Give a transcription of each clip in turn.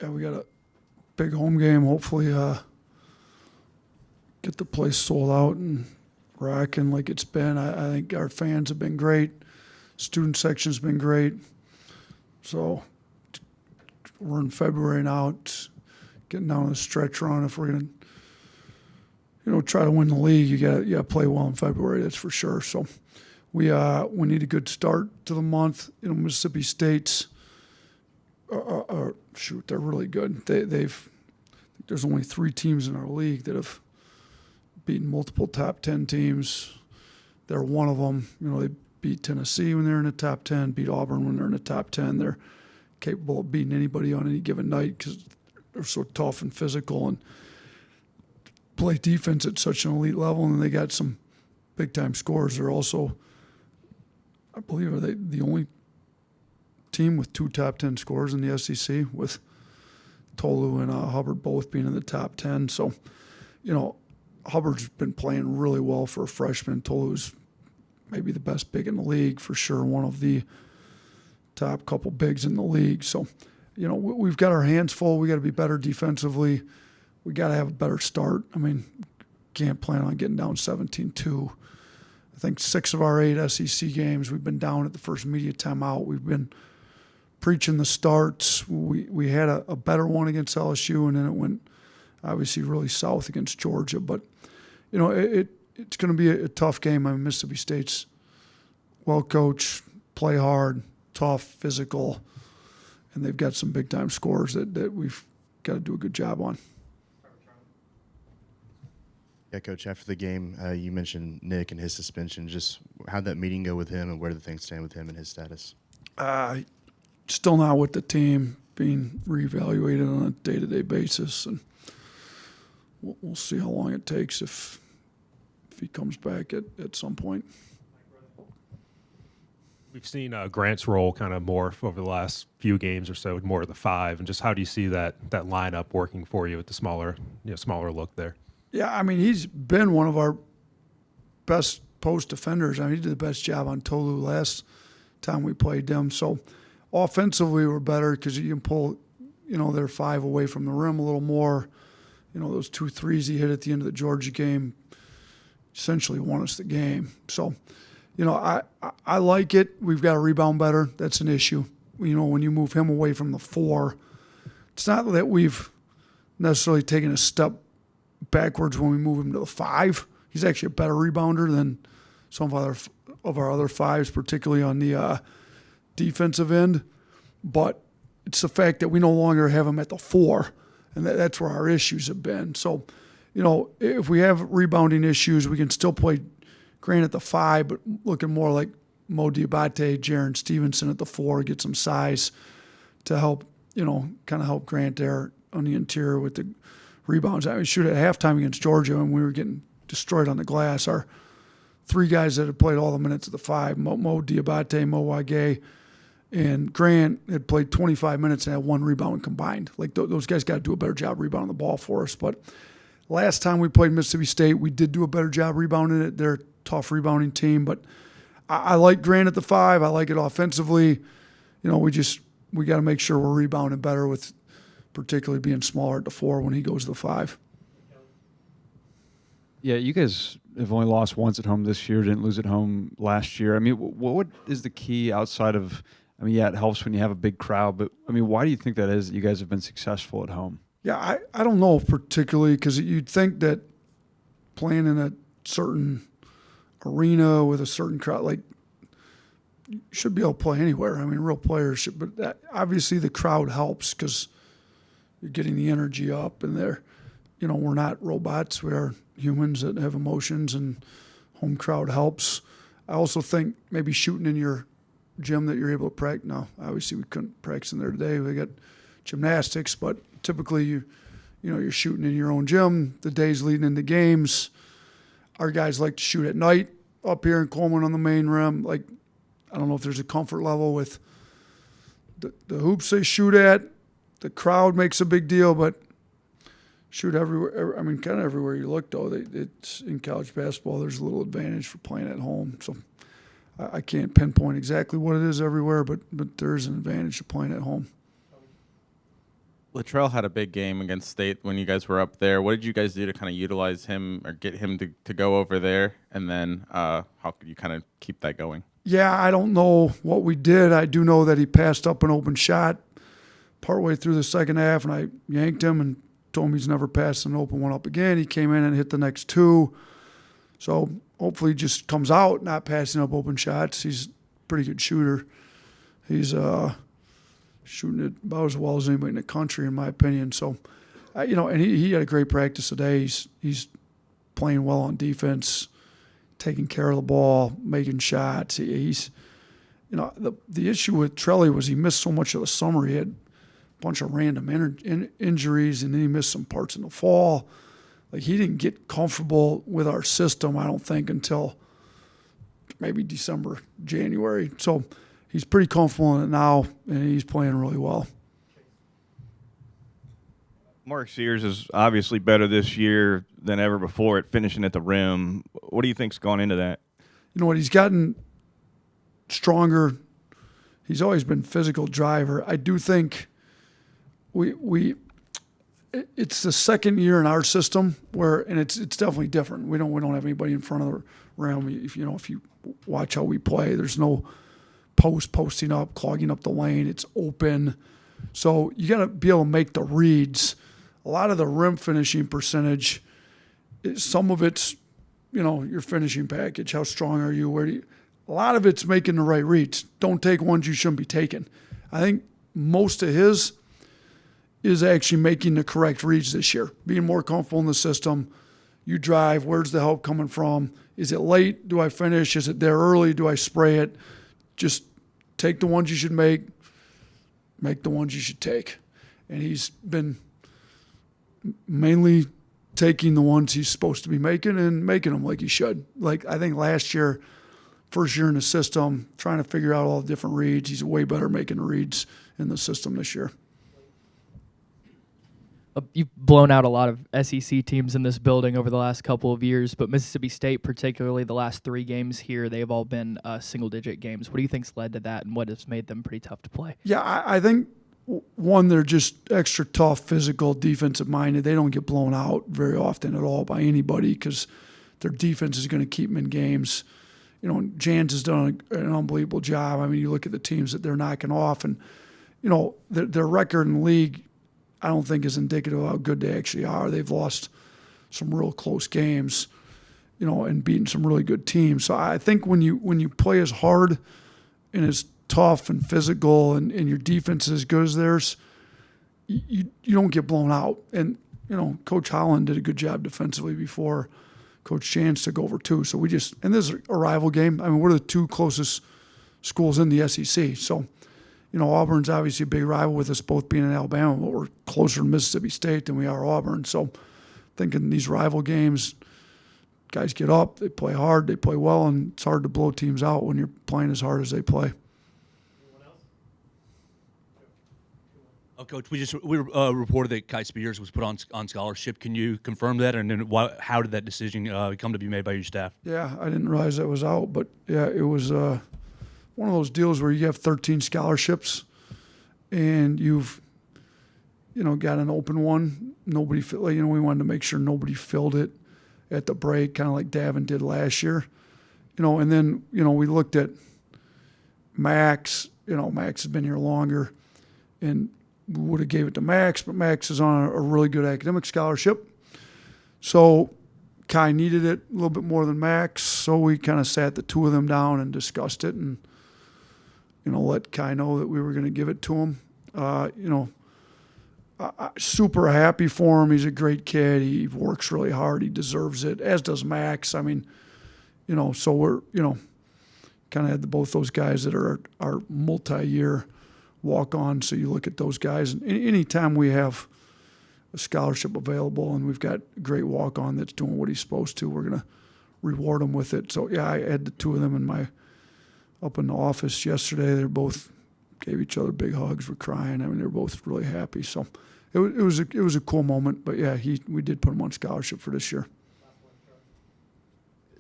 Yeah, we got a big home game. Hopefully, get the place sold out and rocking like it's been. I think our fans have been great. Student section's been great. So we're in February now. It's getting down to the stretch run. If we're gonna, try to win the league, you gotta play well in February. That's for sure. So we need a good start to the month. Mississippi State's they're really good. There's only 3 teams in our league that have beaten multiple top 10 teams. They're one of them. They beat Tennessee when they're in the top 10, beat Auburn when they're in the top 10. They're capable of beating anybody on any given night because they're so tough and physical and play defense at such an elite level. And they got some big-time scores. They're also, I believe, are they the only team with 2 top 10 scores in the SEC, with Tolu and Hubbard both being in the top 10. So, Hubbard's been playing really well for a freshman. Tolu's maybe the best big in the league for sure, one of the top couple bigs in the league. So, we've got our hands full. We got to be better defensively. We got to have a better start. I mean, can't plan on getting down 17-2. I think 6 of our 8 SEC games, we've been down at the first media timeout. We've been preaching the starts. We had a better one against LSU, and then it went obviously really south against Georgia. But, it's going to be a tough game. I mean, Mississippi State's well coached, play hard, tough, physical, and they've got some big-time scores that we've got to do a good job on. Yeah, Coach, after the game, you mentioned Nick and his suspension. Just how'd that meeting go with him, and where do things stand with him and his status? Still not with the team, being reevaluated on a day-to-day basis, and we'll see how long it takes if he comes back at some point. We've seen Grant's role kind of morph over the last few games or so, more to the 5, and just how do you see that lineup working for you with the smaller look there? Yeah, I mean, he's been one of our best post defenders. I mean, he did the best job on Tolu last time we played them. So offensively, we're better because you can pull, their 5 away from the rim a little more. Those 2 threes he hit at the end of the Georgia game essentially won us the game. So, I like it. We've got to rebound better. That's an issue. When you move him away from the 4, it's not that we've necessarily taken a step backwards when we move him to the 5. He's actually a better rebounder than some of our other 5s, particularly on the defensive end. But it's the fact that we no longer have him at the 4, and that's where our issues have been. So, if we have rebounding issues, we can still play Grant at the 5, but looking more like Mo Diabate, Jaron Stevenson at the 4, get some size to help, kind of help Grant there on the interior with the rebounds. I mean, shoot, at halftime against Georgia when we were getting destroyed on the glass, our 3 guys that had played all the minutes of the 5, Mo Diabate, Mo Wage, and Grant had played 25 minutes and had 1 rebound combined. Like, those guys got to do a better job rebounding the ball for us. But last time we played Mississippi State, we did do a better job rebounding it. They're a tough rebounding team. But I like Grant at the 5. I like it offensively. We got to make sure we're rebounding better, with particularly being smaller at the 4 when he goes to the 5. Yeah, you guys have only lost once at home this year, didn't lose at home last year. I mean, what is the key outside of – I mean, yeah, it helps when you have a big crowd, but, I mean, why do you think that is that you guys have been successful at home? Yeah, I don't know particularly, because you'd think that playing in a certain arena with a certain crowd, like, you should be able to play anywhere. I mean, real players should, but obviously the crowd helps because you're getting the energy up, and we're not robots. We are humans that have emotions, and home crowd helps. I also think maybe shooting in your gym that you're able to practice. Now, obviously we couldn't practice in there today. We got gymnastics, but typically you're shooting in your own gym the days leading into games. Our guys like to shoot at night up here in Coleman on the main rim. Like, I don't know if there's a comfort level with the hoops they shoot at. The crowd makes a big deal, but shoot everywhere. I mean, kind of everywhere you look, though. It's in college basketball, there's a little advantage for playing at home. So I can't pinpoint exactly what it is everywhere, but there's an advantage to playing at home. Latrell had a big game against State when you guys were up there. What did you guys do to kind of utilize him or get him to go over there? And then how could you kind of keep that going? Yeah, I don't know what we did. I do know that he passed up an open shot partway through the second half, and I yanked him and told him he's never passed an open one up again. He came in and hit the next two. So hopefully he just comes out not passing up open shots. He's a pretty good shooter. He's shooting it about as well as anybody in the country, in my opinion. So, and he had a great practice today. He's playing well on defense, taking care of the ball, making shots. He's, the issue with Trelly was he missed so much of the summer. He had a bunch of random injuries, and then he missed some parts in the fall. Like, he didn't get comfortable with our system, I don't think, until maybe December, January. So he's pretty comfortable in it now, and he's playing really well. Mark Sears is obviously better this year than ever before at finishing at the rim. What do you think's gone into that? You know what? He's gotten stronger. He's always been physical driver. I do think it's the second year in our system and it's definitely different. We don't have anybody in front of the rim. If you watch how we play, there's no posting up, clogging up the lane. It's open. So you got to be able to make the reads. A lot of the rim finishing percentage, some of it's, your finishing package. How strong are you? A lot of it's making the right reads. Don't take ones you shouldn't be taking. I think most of his is actually making the correct reads this year, being more comfortable in the system. You drive, where's the help coming from? Is it late? Do I finish? Is it there early? Do I spray it? Just take the ones you should make the ones you should take. And he's been mainly taking the ones he's supposed to be making and making them like he should. Like, I think last year, first year in the system, trying to figure out all the different reads, he's way better making the reads in the system this year. You've blown out a lot of SEC teams in this building over the last couple of years, but Mississippi State, particularly the last 3 games here, they've all been single-digit games. What do you think's led to that, and what has made them pretty tough to play? Yeah, I think, one, they're just extra tough, physical, defensive-minded. They don't get blown out very often at all by anybody because their defense is going to keep them in games. Jans has done an unbelievable job. I mean, you look at the teams that they're knocking off, and, their record in the league, I don't think is indicative of how good they actually are. They've lost some real close games, and beaten some really good teams. So I think when you play as hard and as tough and physical and your defense is as good as theirs, you don't get blown out. And, Coach Holland did a good job defensively before Coach Jans took over too. So and this is a rival game. I mean, we're the 2 closest schools in the SEC. So, Auburn's obviously a big rival with us both being in Alabama, but we're closer to Mississippi State than we are Auburn. So thinking these rival games, guys get up, they play hard, they play well, and it's hard to blow teams out when you're playing as hard as they play. Coach, we reported that Kai Spears was put on scholarship. Can you confirm that? And then how did that decision come to be made by your staff? Yeah, I didn't realize that was out, but yeah, it was one of those deals where you have 13 scholarships and you've, got an open one. Nobody, we wanted to make sure nobody filled it at the break, kind of like Davin did last year. And then, we looked at Max. Max has been here longer, and we would have gave it to Max, but Max is on a really good academic scholarship. So Kai needed it a little bit more than Max, so we kind of sat the 2 of them down and discussed it and, let Kai know that we were going to give it to him. Super happy for him. He's a great kid. He works really hard. He deserves it, as does Max. I mean, so we're, kind of had both those guys that are our multi-year walk-on. So you look at those guys, and anytime we have a scholarship available and we've got a great walk-on that's doing what he's supposed to, we're going to reward him with it. So, yeah, I had the 2 of them up in the office yesterday. They both gave each other big hugs. We're crying. I mean, they were both really happy. So it was a cool moment. But, yeah, we did put him on scholarship for this year.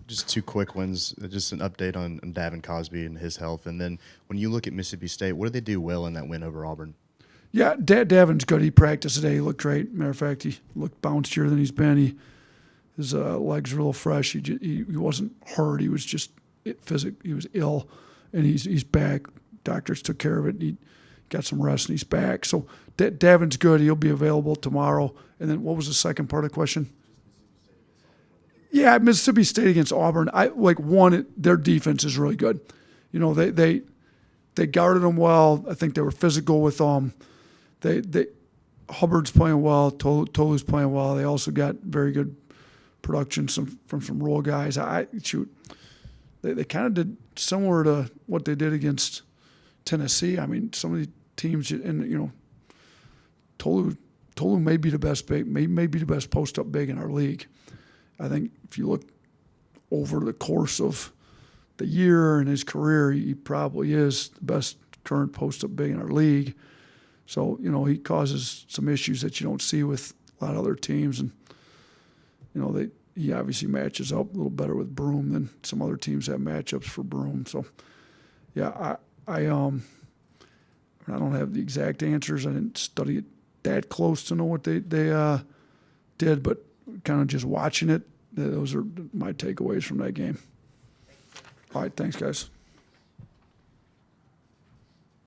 Just 2 quick ones. Just an update on Davin Cosby and his health. And then when you look at Mississippi State, what did they do well in that win over Auburn? Yeah, Davin's good. He practiced today. He looked great. Matter of fact, he looked bouncier than he's been. His legs were a little fresh. He wasn't hurt. He was just he was ill, and he's back. Doctors took care of it. He got some rest, and he's back. So Davin's good. He'll be available tomorrow. And then what was the second part of the question? Yeah, Mississippi State against Auburn. Their defense is really good. You know, they guarded them well. I think they were physical with them. Hubbard's playing well. Tolu's playing well. They also got very good production from some role guys. They kind of did similar to what they did against Tennessee. I mean, some of the teams, and you know, Tolu may be the best big, may be the best post up big in our league. I think if you look over the course of the year and his career, he probably is the best current post up big in our league. So, you know, he causes some issues that you don't see with a lot of other teams. And, you know, he obviously matches up a little better with Broom than some other teams have matchups for Broom. So, yeah, I don't have the exact answers. I didn't study it that close to know what they did, but kind of just watching it, those are my takeaways from that game. All right, thanks, guys.